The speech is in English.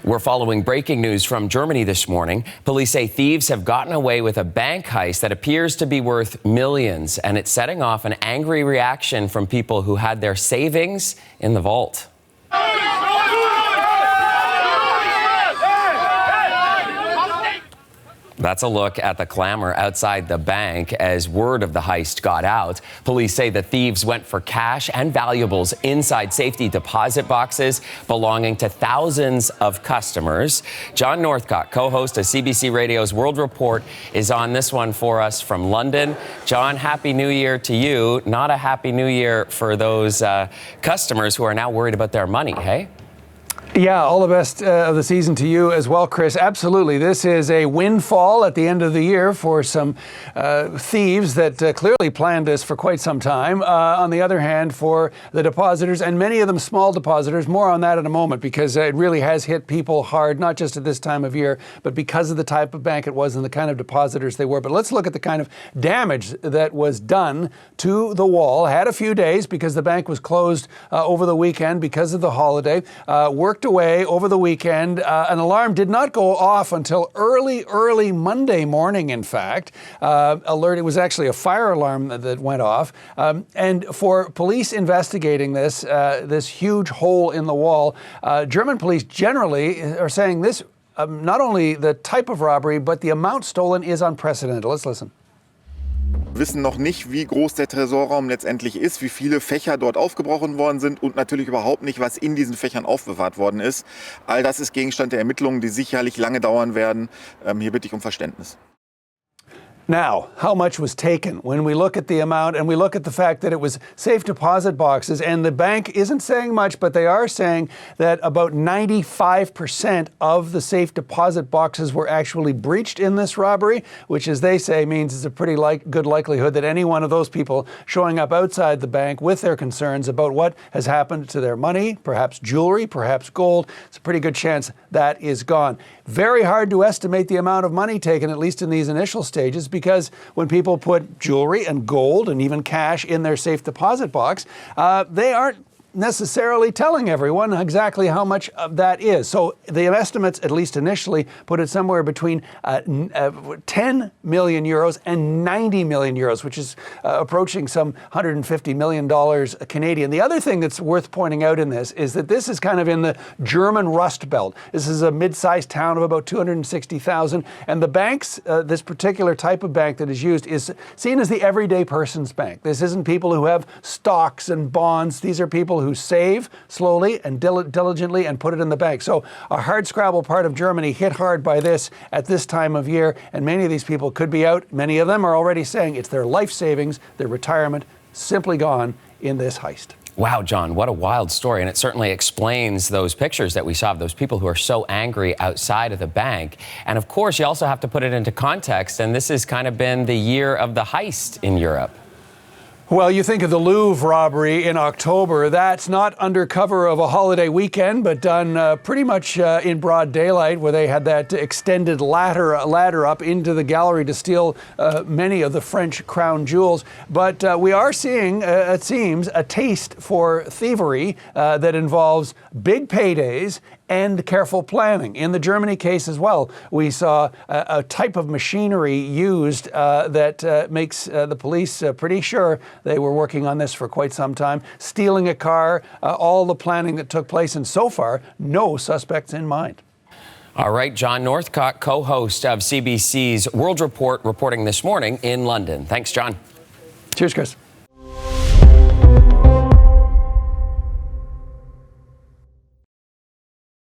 We're following breaking news from Germany this morning. Police say thieves have gotten away with a bank heist that appears to be worth millions, and it's setting off an angry reaction from people who had their savings in the vault. That's a look at the clamor outside the bank as word of the heist got out. Police say the thieves went for cash and valuables inside safety deposit boxes belonging to thousands of customers. John Northcott, co-host of CBC Radio's World Report, is on this one for us from London. John, Happy New Year to you. Not a Happy New Year for those customers who are now worried about their money, hey? Yeah, all the best of the season to you as well, Chris. Absolutely. This is a windfall at the end of the year for some thieves that clearly planned this for quite some time. On the other hand, for the depositors, and many of them small depositors, more on that in a moment, because it really has hit people hard, not just at this time of year, but because of the type of bank it was and the kind of depositors they were. But let's look at the kind of damage that was done to the wall. Had a few days because the bank was closed over the weekend because of the holiday. Worked away over the weekend. An alarm did not go off until early Monday morning, in fact. It was actually a fire alarm that went off. And for police investigating this huge hole in the wall, German police generally are saying this, not only the type of robbery, but the amount stolen is unprecedented. Let's listen. Wir wissen noch nicht, wie groß der Tresorraum letztendlich ist, wie viele Fächer dort aufgebrochen worden sind und natürlich überhaupt nicht, was in diesen Fächern aufbewahrt worden ist. All das ist Gegenstand der Ermittlungen, die sicherlich lange dauern werden. Hier bitte ich um Verständnis. Now, how much was taken? When we look at the amount and we look at the fact that it was safe deposit boxes, and the bank isn't saying much, but they are saying that about 95% of the safe deposit boxes were actually breached in this robbery, which, as they say, means it's a pretty good likelihood that any one of those people showing up outside the bank with their concerns about what has happened to their money, perhaps jewelry, perhaps gold, it's a pretty good chance that is gone. Very hard to estimate the amount of money taken, at least in these initial stages, because when people put jewelry and gold and even cash in their safe deposit box, they aren't necessarily telling everyone exactly how much of that is. So the estimates, at least initially, put it somewhere between 10 million euros and 90 million euros, which is approaching some $150 million Canadian. The other thing that's worth pointing out in this is that this is kind of in the German Rust Belt. This is a mid-sized town of about 260,000, and the banks, this particular type of bank that is used, is seen as the everyday person's bank. This isn't people who have stocks and bonds. These are people who save slowly and diligently and put it in the bank. So a hardscrabble part of Germany hit hard by this at this time of year, and many of these people could be out. Many of them are already saying it's their life savings, their retirement, simply gone in this heist. Wow, John, what a wild story. And it certainly explains those pictures that we saw of those people who are so angry outside of the bank. And of course, you also have to put it into context. And this has kind of been the year of the heist in Europe. Well, you think of the Louvre robbery in October. That's not under cover of a holiday weekend, but done pretty much in broad daylight, where they had that extended ladder up into the gallery to steal many of the French crown jewels. But we are seeing, it seems, a taste for thievery that involves big paydays and careful planning. In the Germany case as well, we saw a type of machinery used that makes the police pretty sure they were working on this for quite some time. Stealing a car, all the planning that took place, and so far, no suspects in mind. All right, John Northcott, co-host of CBC's World Report, reporting this morning in London. Thanks, John. Cheers, Chris.